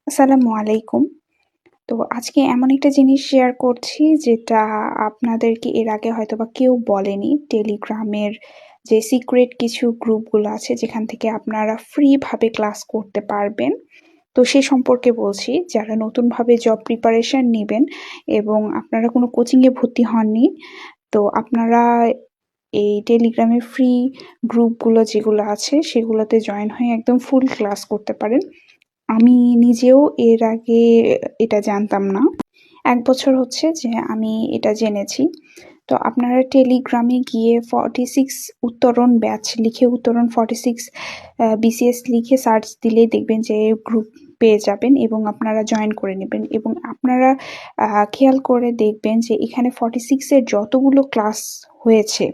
আসসালামু আলাইকুম। তো আজকে এমন একটা জিনিস শেয়ার করছি যেটা আপনাদেরকে এর আগে হয়তোবা কেউ বলেনি। টেলিগ্রামের যে সিক্রেট কিছু গ্রুপগুলো আছে যেখান থেকে আপনারা ফ্রি ভাবে ক্লাস করতে পারবেন। তো সে সম্পর্কে বলছি, যারা নতুনভাবে জব প্রিপারেশন নিবেন এবং আপনারা কোনো কোচিং এ ভর্তি হননি, তো আপনারা এই টেলিগ্রামের ফ্রি গ্রুপগুলো যেগুলো আছে সেগুলোতে জয়েন হয়ে একদম ফুল ক্লাস করতে পারেন। আমি নিজেও এর আগে এটা জানতাম না। ১ বছর হচ্ছে যে আমি এটা জেনেছি। তো আপনারা টেলিগ্রামে গিয়ে 46 উত্তরণ ব্যাচ লিখে উত্তরণ 46 বিসিএস লিখে সার্চ দিলেই দেখবেন যে গ্রুপ পেয়ে যাবেন এবং আপনারা জয়েন করে নেবেন এবং আপনারা খেয়াল করে দেখবেন যে এখানে 46 এর যতগুলো ক্লাস হয়েছে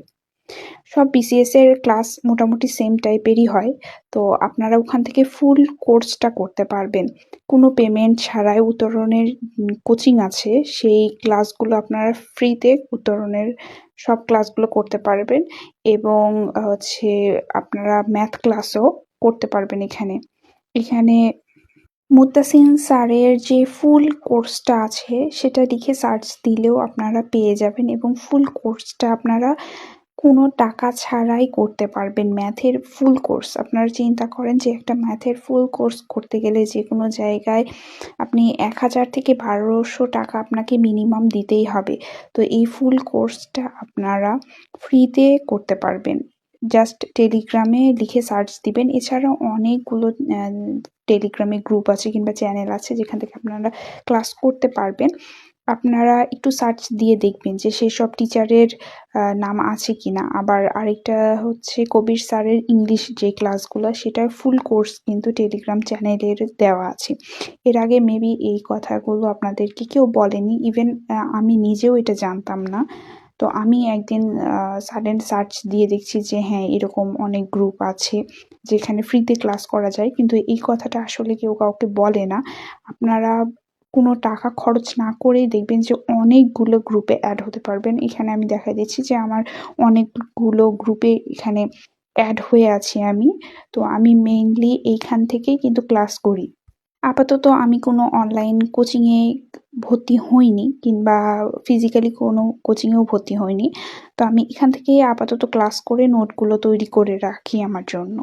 সব বিসিএস এর ক্লাস মোটামুটি সেম টাইপেরই হয়। তো আপনারা ওখান থেকে ফুল কোর্সটা করতে পারবেন। কোনো পেমেন্ট ছাড়াই উত্তরণের কোচিং আছে, সেই ক্লাসগুলো আপনারা ফ্রিতে উত্তরণের সব ক্লাসগুলো করতে পারবেন এবং হচ্ছে আপনারা ম্যাথ ক্লাসও করতে পারবেন এখানে। এখানে মুত্তাসিম স্যারের যে ফুল কোর্সটা আছে সেটা লিখে সার্চ দিলেও আপনারা পেয়ে যাবেন এবং ফুল কোর্সটা আপনারা কোনো টাকা ছাড়াই করতে পারবেন। ম্যাথের ফুল কোর্স আপনারা চিন্তা করেন যে একটা ম্যাথের ফুল কোর্স করতে গেলে যে কোনো জায়গায় আপনি ১,০০০ থেকে ১,২০০ টাকা আপনাকে মিনিমাম দিতেই হবে। তো এই ফুল কোর্সটা আপনারা ফ্রিতে করতে পারবেন। জাস্ট টেলিগ্রামে লিখে সার্চ দিবেন। এছাড়াও অনেকগুলো টেলিগ্রামে গ্রুপ আছে কিংবা চ্যানেল আছে যেখান থেকে আপনারা ক্লাস করতে পারবেন। আপনারা একটু সার্চ দিয়ে দেখবেন যে সেসব টিচারের নাম আছে কিনা। আবার আরেকটা হচ্ছে কবির স্যারের ইংলিশ যে ক্লাসগুলো সেটার ফুল কোর্স কিন্তু টেলিগ্রাম চ্যানেলের দেওয়া আছে। এর আগে মেবি এই কথাগুলো আপনাদেরকে কেউ বলেনি। ইভেন আমি নিজেও এটা জানতাম না। তো আমি একদিন সাডেন সার্চ দিয়ে দেখছি যে হ্যাঁ, এরকম অনেক গ্রুপ আছে যেখানে ফ্রিতে ক্লাস করা যায়। কিন্তু এই কথাটা আসলে কেউ কাউকে বলে না। আপনারা কোনো টাকা খরচ না করেই দেখবেন যে অনেকগুলো গ্রুপে অ্যাড হতে পারবেন। এখানে আমি দেখাই দিচ্ছি যে আমার অনেকগুলো গ্রুপে এখানে অ্যাড হয়ে আছি আমি। তো আমি মেইনলি এইখান থেকেই কিন্তু ক্লাস করি। আপাতত আমি কোনো অনলাইন কোচিংয়ে ভর্তি হইনি কিংবা ফিজিক্যালি কোনো কোচিংয়েও ভর্তি হইনি। তো আমি এখান থেকেই আপাতত ক্লাস করে নোটগুলো তৈরি করে রাখি আমার জন্য।